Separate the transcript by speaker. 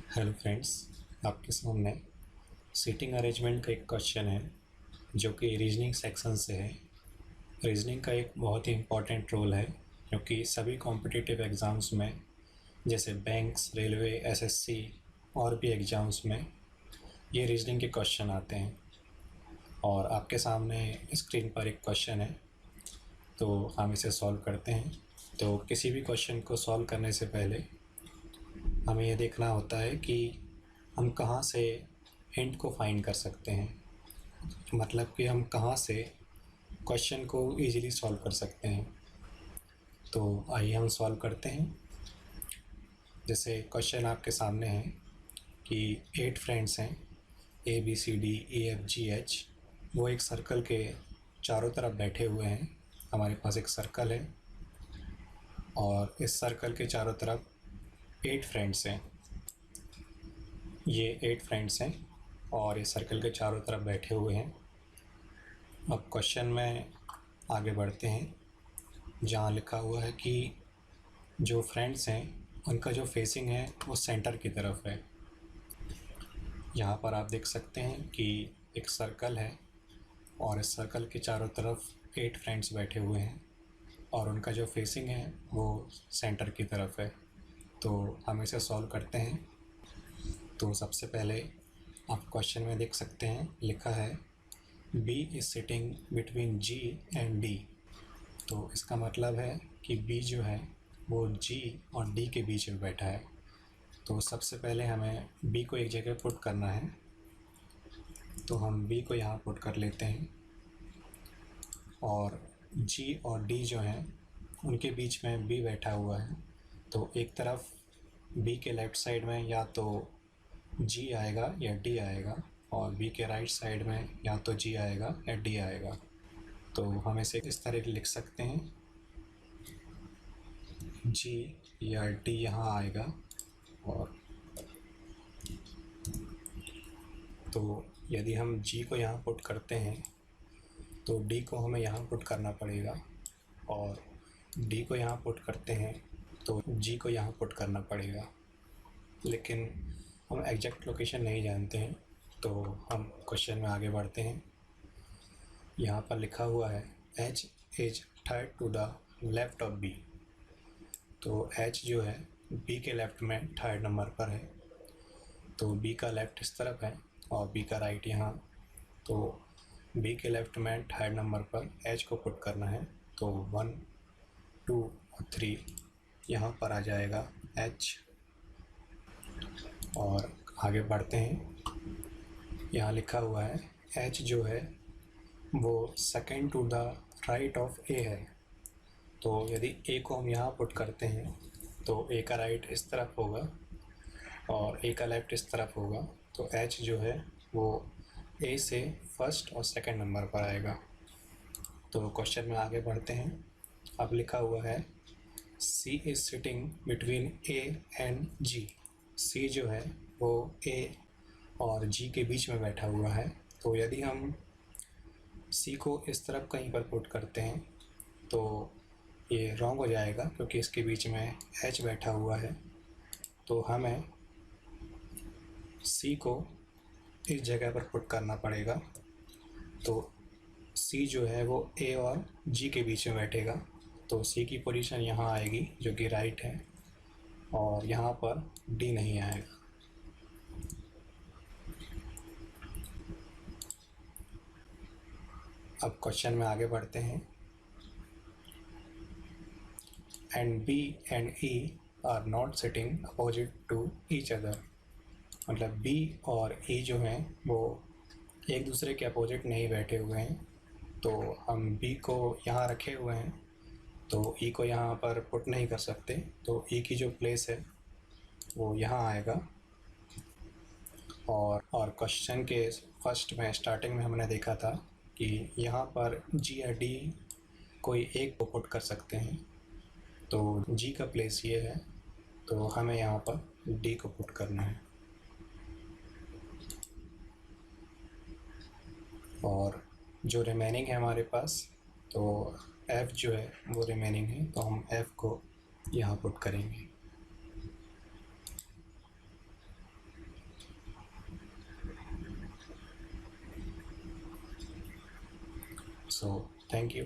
Speaker 1: Hello friends, आपके सामने seating arrangement का एक क्वेश्चन है जो कि रीजनिंग सेक्शन से है। रीजनिंग का एक बहुत ही इम्पॉर्टेंट रोल है क्योंकि सभी कॉम्पिटिटिव एग्ज़ाम्स में जैसे बैंक्स, रेलवे, एसएससी और भी एग्ज़ाम्स में ये रीजनिंग के क्वेश्चन आते हैं। और आपके सामने स्क्रीन पर एक क्वेश्चन है, तो हम इसे सॉल्व करते हैं। तो किसी भी क्वेश्चन को सॉल्व करने से पहले हमें ये देखना होता है कि हम कहाँ से हिंट को फाइंड कर सकते हैं, मतलब कि हम कहाँ से क्वेश्चन को इजीली सॉल्व कर सकते हैं। तो आइए हम सॉल्व करते हैं। जैसे क्वेश्चन आपके सामने है कि 8 फ्रेंड्स हैं, A B C D E F G H. वो एक सर्कल के चारों तरफ बैठे हुए हैं। हमारे पास एक सर्कल है और इस सर्कल के चारों तरफ 8 फ्रेंड्स हैं। ये 8 फ्रेंड्स हैं और इस सर्कल के चारों तरफ बैठे हुए हैं। अब क्वेश्चन में आगे बढ़ते हैं, जहाँ लिखा हुआ है कि जो फ्रेंड्स हैं उनका जो फेसिंग है वो सेंटर की तरफ है। यहाँ पर आप देख सकते हैं कि एक सर्कल है और इस सर्कल के चारों तरफ 8 फ्रेंड्स बैठे हुए हैं और उनका जो फेसिंग है वो सेंटर की तरफ है। तो हम इसे सॉल्व करते हैं। तो सबसे पहले आप क्वेश्चन में देख सकते हैं लिखा है B is sitting between G and D। तो इसका मतलब है कि B जो है वो G और D के बीच में बैठा है। तो सबसे पहले हमें B को एक जगह पुट करना है, तो हम B को यहाँ पुट कर लेते हैं और G और D जो हैं उनके बीच में B बैठा हुआ है। तो एक तरफ B के लेफ़्ट साइड में या तो G आएगा या D आएगा और B के राइट साइड में या तो G आएगा या D आएगा। तो हम इसे इस तरह लिख सकते हैं, G या D यहाँ आएगा। और तो यदि हम G को यहाँ पुट करते हैं तो D को हमें यहाँ पुट करना पड़ेगा और D को यहाँ पुट करते हैं तो G को यहाँ पुट करना पड़ेगा। लेकिन हम एग्जैक्ट लोकेशन नहीं जानते हैं, तो हम क्वेश्चन में आगे बढ़ते हैं। यहाँ पर लिखा हुआ है H is third to the left of B। तो H जो है B के लेफ़्ट में थर्ड नंबर पर है। तो B का लेफ़्ट इस तरफ है और B का राइट यहाँ। तो B के लेफ़्ट में थर्ड नंबर पर H को पुट करना है, तो 1, 2 और 3 यहाँ पर आ जाएगा H। और आगे बढ़ते हैं। यहाँ लिखा हुआ है H जो है वो second to the right of A है। तो यदि A को हम यहाँ पुट करते हैं तो A का राइट इस तरफ होगा और A का लेफ़्ट इस तरफ होगा। तो H जो है वो A से फर्स्ट और सेकंड नंबर पर आएगा। तो क्वेश्चन में आगे बढ़ते हैं। अब लिखा हुआ है C is sitting between A and G। C जो है वो A और G के बीच में बैठा हुआ है। तो यदि हम C को इस तरफ कहीं पर पुट करते हैं तो ये रॉन्ग हो जाएगा क्योंकि इसके बीच में H बैठा हुआ है। तो हमें C को इस जगह पर पुट करना पड़ेगा। तो C जो है वो A और G के बीच में बैठेगा। तो C की पोजीशन यहाँ आएगी जो कि राइट है और यहाँ पर D नहीं आएगा। अब क्वेश्चन में आगे बढ़ते हैं। And B and E are not sitting opposite to each other. मतलब B और E जो हैं वो एक दूसरे के अपोजिट नहीं बैठे हुए हैं। तो हम B को यहाँ रखे हुए हैं तो E को यहाँ पर पुट नहीं कर सकते। तो E की जो प्लेस है वो यहाँ आएगा। और क्वेश्चन के फर्स्ट में स्टार्टिंग में हमने देखा था कि यहाँ पर G या D कोई एक को पुट कर सकते हैं। तो G का प्लेस ये है, तो हमें यहाँ पर D को पुट करना है। और जो रिमेनिंग है हमारे पास, तो F जो है वो रिमेनिंग है, तो हम F को यहाँ पुट करेंगे। So thank you.